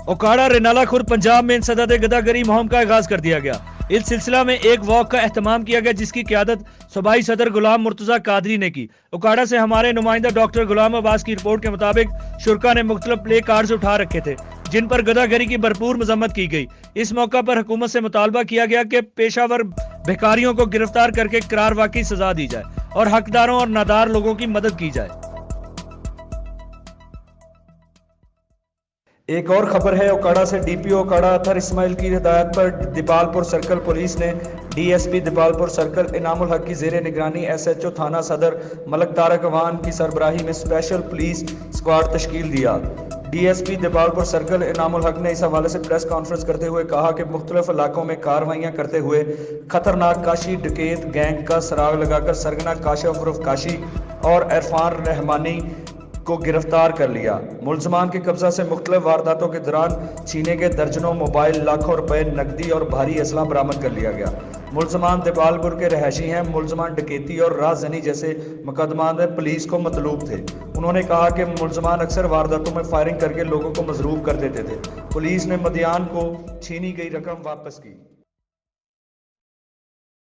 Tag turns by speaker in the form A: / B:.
A: ओकाड़ा रेनाला खुर्द पंजाब में इंसदाद गदागरी मुहिम का आगाज कर दिया गया। इस सिलसिला में एक वॉक का एहतमाम किया गया, जिसकी क़यादत सूबाई सदर गुलाम मुर्तजा कादरी ने की। ओकाड़ा से हमारे नुमाइंदा डॉक्टर गुलाम अब्बास की रिपोर्ट के मुताबिक शुरका ने मुख्तलिफ प्ले कार्ड्स उठा रखे थे, जिन पर गदागरी की भरपूर मजम्मत की गई। इस मौका पर हुकूमत से मुतालबा किया गया कि पेशावर भिखारियों को गिरफ्तार करके करार वाकई सजा दी जाए और हकदारों और नादार लोगों की मदद की जाए।
B: एक और खबर है ओकाड़ा से। डीपीओ ओकाड़ा अतर इस्माइल की हिदायत पर दीपालपुर सर्कल पुलिस ने डीएसपी दीपालपुर सर्कल इनामुल हक की जेर निगरानी एसएचओ थाना सदर मलक तारक अवान की सरबराही में स्पेशल पुलिस स्क्वाड तश्कील दिया। डीएसपी दीपालपुर सर्कल इनामुल हक ने इस हवाले से प्रेस कॉन्फ्रेंस करते हुए कहा कि मुख्तलिफ इलाकों में कार्रवाइयाँ करते हुए खतरनाक काशी डकैत गैंग का सराग लगाकर सरगना काशिफ उर्फ काशी और इरफान रहमानी को गिरफ्तार कर लिया। मुलजमान के कब्जा से मुख्तलिफ वारदातों के दौरान छीने गए दर्जनों मोबाइल, लाखों रुपए नकदी और भारी असला बरामद कर लिया गया। मुलजमान दीपालपुर के रहशी हैं। मुलजमान डकैती और राहजनी जैसे मुकदमा में पुलिस को मतलूब थे। उन्होंने कहा कि मुलजमान अक्सर वारदातों में फायरिंग करके लोगों को मजरूब कर देते थे। पुलिस ने मदियान को छीनी गई रकम वापस की।